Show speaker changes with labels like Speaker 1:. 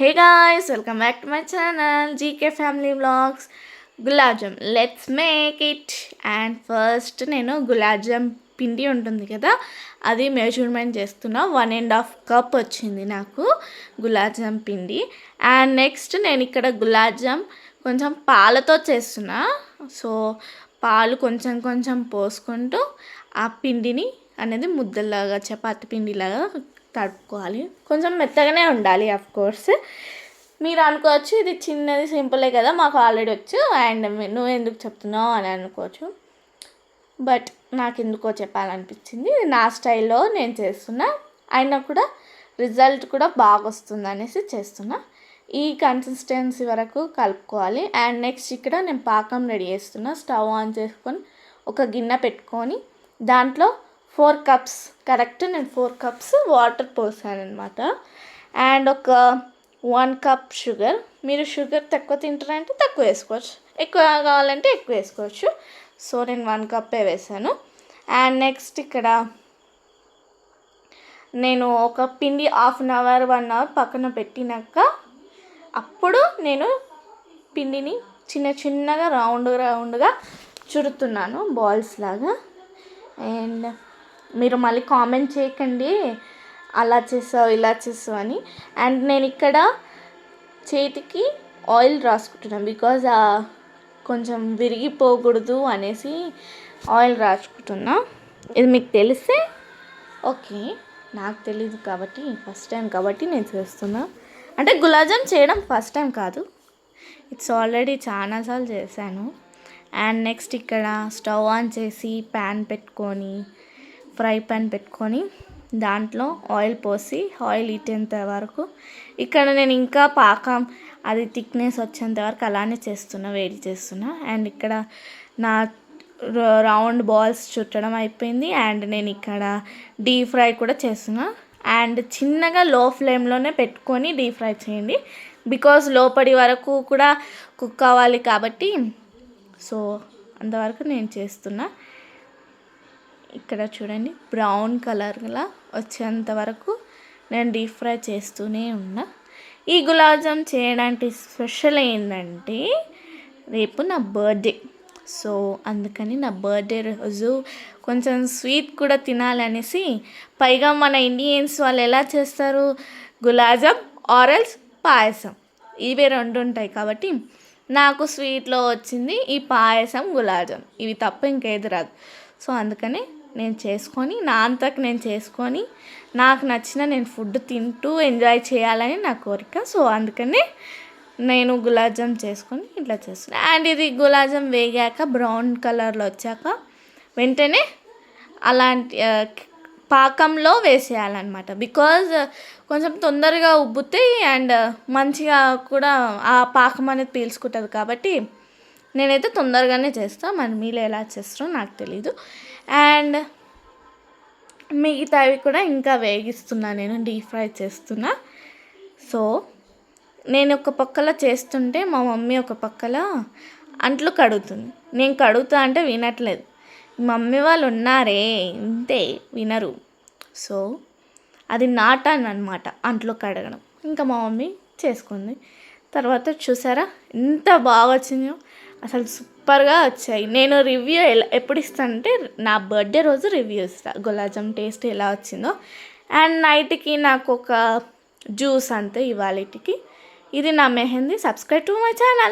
Speaker 1: Hey guys, welcome back to my channel GK Family Vlogs. Gulab jam let's make it. And first నేను గులాబ్ జామ్ పిండి ఉంటుంది కదా, అది మెజర్మెంట్ చేస్తున్నా. 1.5 కప్ వచ్చింది నాకు గులాబ్ జామ్ పిండి. అండ్ నెక్స్ట్ నేను ఇక్కడ గులాబ్ జామ్ కొంచెం పాలతో చేస్తున్నా. సో పాలు కొంచెం కొంచెం పోసుకుంటూ ఆ పిండిని అనేది ముద్దలాగా చపాతి పిండిలాగా తడుపుకోవాలి. కొంచెం మెత్తగానే ఉండాలి. ఆఫ్ కోర్స్ మీరు అనుకోవచ్చు ఇది చిన్నది సింపులే కదా, మాకు ఆల్రెడీ వచ్చు అండ్ నువ్వు ఎందుకు చెప్తున్నావు అని అనుకోవచ్చు. బట్ నాకు ఎందుకో చెప్పాలనిపించింది. ఇది నా స్టైల్లో నేను చేస్తున్నా, అయినా కూడా రిజల్ట్ కూడా బాగా వస్తుంది అనేసి చేస్తున్నా. ఈ కన్సిస్టెన్సీ వరకు కలుపుకోవాలి. అండ్ నెక్స్ట్ ఇక్కడ నేను పాకం రెడీ చేస్తున్నా. స్టవ్ ఆన్ చేసుకొని ఒక గిన్నె పెట్టుకొని దాంట్లో 4 కప్స్, కరెక్ట్ నేను 4 కప్స్ వాటర్ పోసాను అనమాట. అండ్ ఒక 1 కప్ షుగర్. మీరు షుగర్ తక్కువ తింటారంటే తక్కువ వేసుకోవచ్చు, ఎక్కువ కావాలంటే ఎక్కువ వేసుకోవచ్చు. సో నేను 1 కప్పే వేసాను. అండ్ నెక్స్ట్ ఇక్కడ నేను ఒక పిండి 1/2 అవర్ 1 అవర్ పక్కన పెట్టినాక అప్పుడు నేను పిండిని చిన్న చిన్నగా రౌండ్గా చుడుతున్నాను బాల్స్ లాగా. అండ్ మీరు మళ్ళీ కామెంట్ చేయకండి అలా చేసావు ఇలా చేసావు అని. అండ్ నేను ఇక్కడ చేతికి ఆయిల్ రాసుకుంటున్నాను, బికాజ్ కొంచెం విరిగిపోకూడదు అనేసి ఆయిల్ రాసుకుంటున్నా. ఇది మీకు తెలిస్తే ఓకే, నాకు తెలీదు కాబట్టి ఫస్ట్ టైం కాబట్టి నేను చేస్తున్నా. అంటే గులాబ్ జామ్ చేయడం ఫస్ట్ టైం కాదు, ఇట్స్ ఆల్రెడీ చాలాసార్లు చేశాను. అండ్ నెక్స్ట్ ఇక్కడ స్టవ్ ఆన్ చేసి ప్యాన్ పెట్టుకొని ఫ్రై పాన్ పెట్టుకొని దాంట్లో ఆయిల్ పోసి ఆయిల్ ఇట్టేంత వరకు ఇక్కడ నేను ఇంకా పాకం అది థిక్నెస్ వచ్చేంత వరకు అలానే చేస్తున్నా, వేడి చేస్తున్నా. అండ్ ఇక్కడ నా రౌండ్ బాల్స్ చుట్టడం అయిపోయింది. అండ్ నేను ఇక్కడ డీప్ ఫ్రై కూడా చేస్తున్నా. అండ్ చిన్నగా లో ఫ్లేమ్లోనే పెట్టుకొని డీప్ ఫ్రై చేయండి, బికాజ్ లోపలి వరకు కూడా కుక్ అవ్వాలి కాబట్టి. సో అంతవరకు నేను చేస్తున్నా. ఇక్కడ చూడండి బ్రౌన్ కలర్లా వచ్చేంత వరకు నేను డీప్ ఫ్రై చేస్తూనే ఉన్నా. ఈ గులాబ్ జామ్ చేయడానికి స్పెషల్ ఏంటంటే రేపు నా బర్త్డే. సో అందుకని నా బర్త్డే రోజు కొంచెం స్వీట్ కూడా తినాలనేసి, పైగా మన ఇండియన్స్ వాళ్ళు ఎలా చేస్తారు, గులాబ్ జామ్ ఆరెల్స్ పాయసం, ఇవే 2 ఉంటాయి కాబట్టి నాకు స్వీట్లో వచ్చింది ఈ పాయసం గులాబ్ జామ్, ఇవి తప్ప ఇంకేది రాదు. సో అందుకని నేను చేసుకొని నా అంతకు నేను చేసుకొని నాకు నచ్చిన నేను ఫుడ్ తింటూ ఎంజాయ్ చేయాలని నా కోరిక. సో అందుకని నేను గులాబ్ జామ్ చేసుకొని ఇట్లా చేస్తున్నాను. అండ్ ఇది గులాబ్ జామ్ వేగాక బ్రౌన్ కలర్లో వచ్చాక వెంటనే అలాంటి పాకంలో వేసేయాలన్నమాట, బికాజ్ కొంచెం తొందరగా ఉబ్బుతాయి అండ్ మంచిగా కూడా ఆ పాకం అనేది పీల్చుకుంటుంది కాబట్టి నేనైతే తొందరగానే చేస్తాను. మరి మీరు ఎలా చేస్తారో నాకు తెలీదు. అండ్ మిగతావి కూడా ఇంకా వేగిస్తున్నా, నేను డీప్ ఫ్రై చేస్తున్నా. సో నేను ఒక పక్కల చేస్తుంటే మా మమ్మీ ఒక పక్కల అంట్లు కడుగుతుంది. నేను కడుగుతా అంటే వినట్లేదు. మమ్మీ వాళ్ళు ఉన్నారే ఇంతే, వినరు. సో అది నాటాను అనమాట అంట్లు కడగడం. ఇంకా మా మమ్మీ చేసుకుంది. తర్వాత చూసారా ఎంత బాగా వచ్చిందో, అసలు సూపర్గా వచ్చాయి. నేను రివ్యూ ఎప్పుడు ఇస్తానంటే నా బర్త్డే రోజు రివ్యూ ఇస్తాను గులాబ్ జామ్ టేస్ట్ ఎలా వచ్చిందో. అండ్ నైట్కి నాకు ఒక జ్యూస్ అంతే ఇవాళకి. ఇది నా mehndi. Subscribe to my channel.